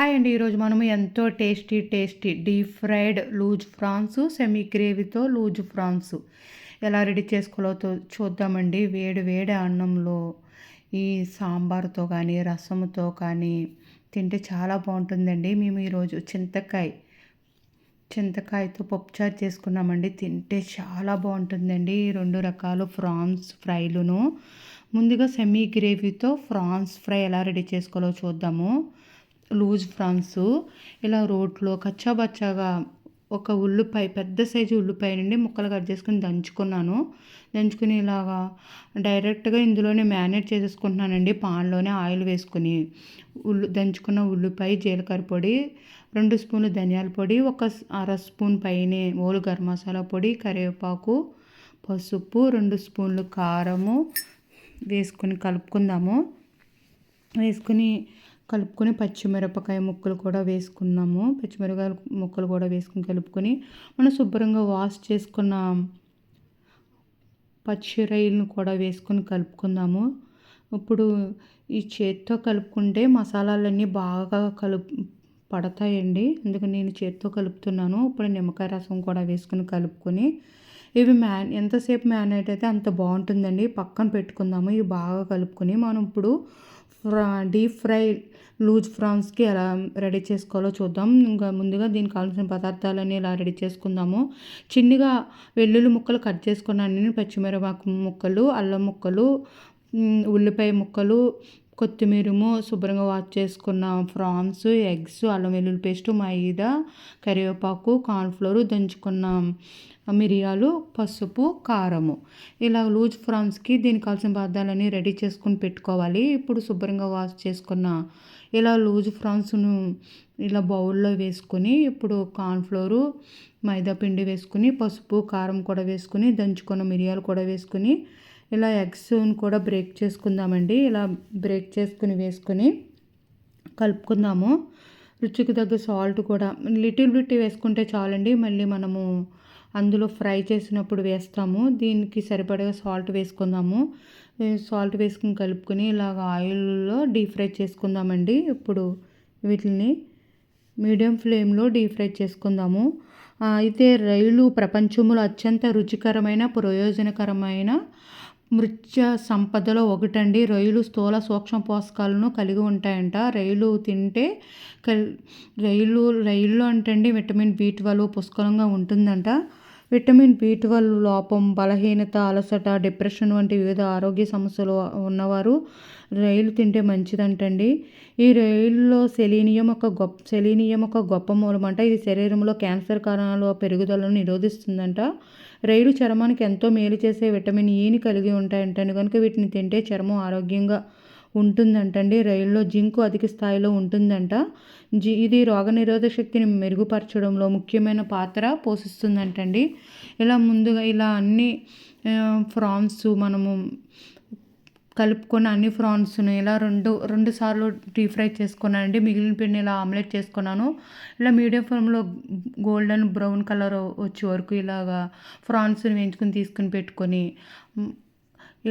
Hi అండి. ఈరోజు మనము ఎంతో టేస్టీ డీప్ ఫ్రైడ్ లూజ్ ఫ్రాన్స్ సెమీ గ్రేవీతో లూజ్ ఫ్రాన్స్ ఎలా రెడీ చేసుకోవాలో చూద్దామండి. వేడి వేడి అన్నంలో ఈ సాంబార్తో కానీ రసంతో కానీ తింటే చాలా బాగుంటుందండి. మేము ఈరోజు చింతకాయతో పప్పుచారు చేసుకున్నామండి. తింటే చాలా బాగుంటుందండి. ఈ 2 రకాల ఫ్రాన్స్ ఫ్రైలును. ముందుగా సెమీ గ్రేవీతో ఫ్రాన్స్ ఫ్రై ఎలా రెడీ చేసుకోవాలో చూద్దాము. లూజ్ ఫ్రాన్స్ ఇలా రోట్లో కచ్చాబచ్చాగా ఒక ఉల్లిపాయ, పెద్ద సైజు ఉల్లిపాయ నుండి ముక్కలు కట్ చేసుకుని దంచుకుని ఇలాగా డైరెక్ట్గా ఇందులోనే మ్యారినేట్ చేసేసుకుంటున్నానండి. పాన్లోనే ఆయిల్ వేసుకుని దంచుకున్న ఉల్లిపాయ, జీలకర్ర పొడి, 2 స్పూన్లు ధనియాల పొడి, ఒక అర స్పూన్ పైనే ఓలు గరం మసాలా పొడి, కరివేపాకు, పసుపు, 2 స్పూన్లు కారము వేసుకుని కలుపుకొని పచ్చిమిరపకాయ ముక్కలు కూడా వేసుకున్నాము. పచ్చిమిరపకాయ ముక్కలు కూడా వేసుకుని కలుపుకొని మనం శుభ్రంగా వాష్ చేసుకున్న పచ్చి రొయ్యలను కూడా వేసుకొని కలుపుకుందాము. ఇప్పుడు ఈ చేత్తో కలుపుకుంటే మసాలాలన్నీ బాగా పడతాయండి. అందుకని నేను చేత్తో కలుపుతున్నాను. ఇప్పుడు నిమ్మకాయ రసం కూడా వేసుకుని కలుపుకొని ఇవి ఎంతసేపు మ్యారినేట్ అయితే అంత బాగుంటుందండి. పక్కన పెట్టుకుందాము. ఇవి బాగా కలుపుకొని మనం ఇప్పుడు డీప్ ఫ్రై లూజ్ ఫ్రాన్స్కి ఎలా రెడీ చేసుకోవాలో చూద్దాం. ఇంకా ముందుగా దీనికి కావాల్సిన పదార్థాలన్నీ ఇలా రెడీ చేసుకుందాము. చిన్నగా వెల్లుల్లి ముక్కలు కట్ చేసుకున్నాను. పచ్చిమిరపకాయ ముక్కలు, అల్లం ముక్కలు, ఉల్లిపాయ ముక్కలు, కొత్తిమీరము, శుభ్రంగా వాష్ చేసుకున్న ఫ్రాన్స్, ఎగ్స్, అల్లం వెల్లుల్లి పేస్టు, మైదా, కరివేపాకు, కార్న్ఫ్లోర్, దంచుకున్న మిరియాలు, పసుపు, కారము. ఇలా లూజ్ ఫ్రాన్స్కి దీనికి కావాల్సిన పదార్థాలన్నీ రెడీ చేసుకుని పెట్టుకోవాలి. ఇప్పుడు శుభ్రంగా వాష్ చేసుకున్న ఇలా లూజ్ ఫ్రాన్స్ను ఇలా బౌల్లో వేసుకొని ఇప్పుడు కార్న్ఫ్లోరు, మైదా పిండి వేసుకుని పసుపు, కారం కూడా వేసుకుని దంచుకున్న మిరియాలు కూడా వేసుకుని ఇలా ఎగ్స్ని కూడా బ్రేక్ చేసుకుందామండి. ఇలా బ్రేక్ చేసుకుని వేసుకొని కలుపుకుందాము. రుచికి తగ్గ సాల్ట్ కూడా లిటిల్ బిట్ వేసుకుంటే చాలండి. మళ్ళీ మనము అందులో ఫ్రై చేసినప్పుడు వేస్తాము. దీనికి సరిపడగా సాల్ట్ వేసుకుందాము. సాల్ట్ వేసుకుని కలుపుకొని ఇలాగ ఆయిల్లో డీప్ ఫ్రై చేసుకుందామండి. ఇప్పుడు వీటిని మీడియం ఫ్లేమ్లో డీప్ ఫ్రై చేసుకుందాము. అయితే రొయ్యలు ప్రపంచంలో అత్యంత రుచికరమైన, ప్రయోజనకరమైన మృత్య సంపదలో ఒకటండి. రొయ్యలు స్థూల సూక్ష్మ పోషకాలను కలిగి ఉంటాయంట. రొయ్యలు తింటే రొయ్యలు అంటండి విటమిన్ B12 పుష్కలంగా ఉంటుందంట. విటమిన్ B12 లోపం, బలహీనత, అలసట, డిప్రెషన్ వంటి వివిధ ఆరోగ్య సమస్యలు ఉన్నవారు రొయ్యలు తింటే మంచిదంటండి. ఈ రొయ్యల్లో సెలీనియం ఒక గొప్ప మూలమంట. ఇది శరీరంలో క్యాన్సర్ కణాల పెరుగుదలను నిరోధిస్తుందంట. రొయ్యలు చర్మానికి ఎంతో మేలు చేసే విటమిన్ Eని కలిగి ఉంటాయంటండి. కనుక వీటిని తింటే చర్మం ఆరోగ్యంగా ఉంటుందంటండి. రొయ్యల్లో జింకు అధిక స్థాయిలో ఉంటుందంట. ఇది రోగనిరోధక శక్తిని మెరుగుపరచడంలో ముఖ్యమైన పాత్ర పోషిస్తుందంటండి. ముందుగా ఇలా అన్ని ఫ్రాన్స్ మనము కలుపుకొని అన్ని ఫ్రాన్స్ను ఇలా రెండు సార్లు డీప్ ఫ్రై చేసుకున్నానండి. మిగిలిన పిండి ఇలా ఆమ్లెట్ చేసుకున్నాను. ఇలా మీడియం ఫ్లేమ్లో గోల్డెన్ బ్రౌన్ కలర్ వచ్చే వరకు ఇలాగా ఫ్రాన్స్ని వేయించుకొని తీసుకుని పెట్టుకొని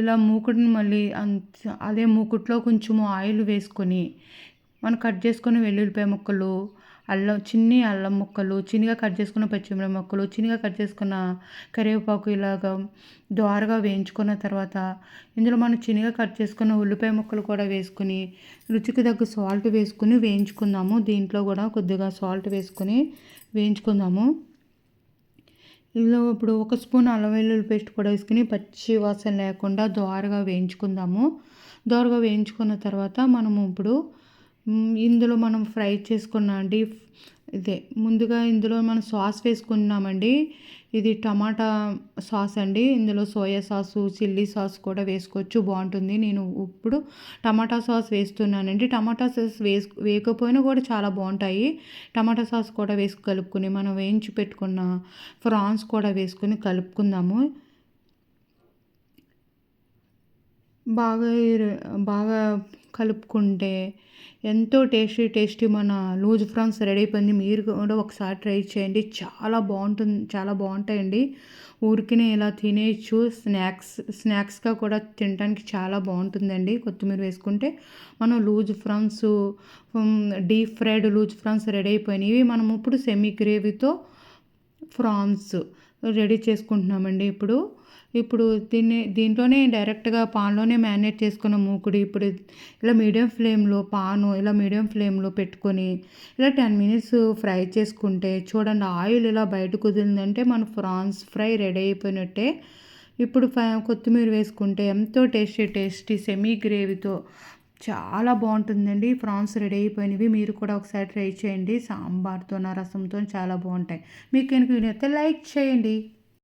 ఇలా మూకుడిని మళ్ళీ అదే మూకుట్లో కొంచెము ఆయిల్ వేసుకొని మనం కట్ చేసుకుని వెల్లుల్లిపాయ ముక్కలు, అల్లం ముక్కలు, చిన్నగా కట్ చేసుకున్న పచ్చిమిరపకాయ ముక్కలు, చిన్నగా కట్ చేసుకున్న కరివేపాకు ఇలాగా దోరగా వేయించుకున్న తర్వాత ఇందులో మనం చిన్నగా కట్ చేసుకున్న ఉల్లిపాయ ముక్కలు కూడా వేసుకుని రుచికి తగ్గ సాల్ట్ వేసుకుని వేయించుకుందాము. దీంట్లో కూడా కొద్దిగా సాల్ట్ వేసుకుని వేయించుకుందాము. ఇందులో ఇప్పుడు 1 స్పూన్ అల్లం వెల్లుల్లి పేస్ట్ కూడా వేసుకుని పచ్చి వాసన లేకుండా దోరగా వేయించుకుందాము. దోరగా వేయించుకున్న తర్వాత మనము ఇప్పుడు ఇందులో మనం ఫ్రై చేసుకున్న ముందుగా ఇందులో మనం సాస్ వేసుకున్నామండి. ఇది టమాటా సాస్ అండి. ఇందులో సోయా సాసు, చిల్లీ సాస్ కూడా వేసుకోవచ్చు, బాగుంటుంది. నేను ఇప్పుడు టమాటా సాస్ వేస్తున్నానండి. టమాటా సాస్ వేయకపోయినా కూడా చాలా బాగుంటాయి. టమాటా సాస్ కూడా వేసి కలుపుకొని మనం వేయించి పెట్టుకున్న ఫ్రాన్స్ కూడా వేసుకొని కలుపుకుందాము. బాగా బాగా కలుపుకుంటే ఎంతో టేస్టీ మన లూజ్ ఫ్రాన్స్ రెడీ అయిపోయింది. మీరు కూడా ఒకసారి ట్రై చేయండి. చాలా బాగుంటాయండి. ఊరికనే ఇలా తినేయచ్చు. స్నాక్స్‌గా కూడా తినడానికి చాలా బాగుంటుందండి. కొత్తిమీర వేసుకుంటే మనం loose prawns deep fried loose prawns ready అయిపోయినాయి. ఇవి మనం ఇప్పుడు సెమీ గ్రేవీతో ఫ్రాన్స్ రెడీ చేసుకుంటున్నామండి ఇప్పుడు. ఇప్పుడు దీంట్లోనే డైరెక్ట్‌గా పాన్‌లోనే మ్యారినేట్ చేసుకున్న మూకుడు ఇప్పుడు ఇలా మీడియం ఫ్లేమ్‌లో పెట్టుకొని ఇలా 10 మినిట్స్ ఫ్రై చేసుకుంటే చూడండి ఆయిల్ ఇలా బయటకు వదిలిందంటే మన ఫ్రాన్స్ ఫ్రై రెడీ అయిపోయినట్టే. ఇప్పుడు కొత్తిమీర వేసుకుంటే ఎంతో టేస్టీ సెమీ గ్రేవీతో చాలా బాగుంటుందండి. ఫ్రాన్స్ రెడీ అయిపోయినవి. మీరు కూడా ఒకసారి ట్రై చేయండి. సాంబార్‌తోన, రసంతోని చాలా బాగుంటాయి. మీకు కనుక వీడియో నచ్చితే లైక్ చేయండి.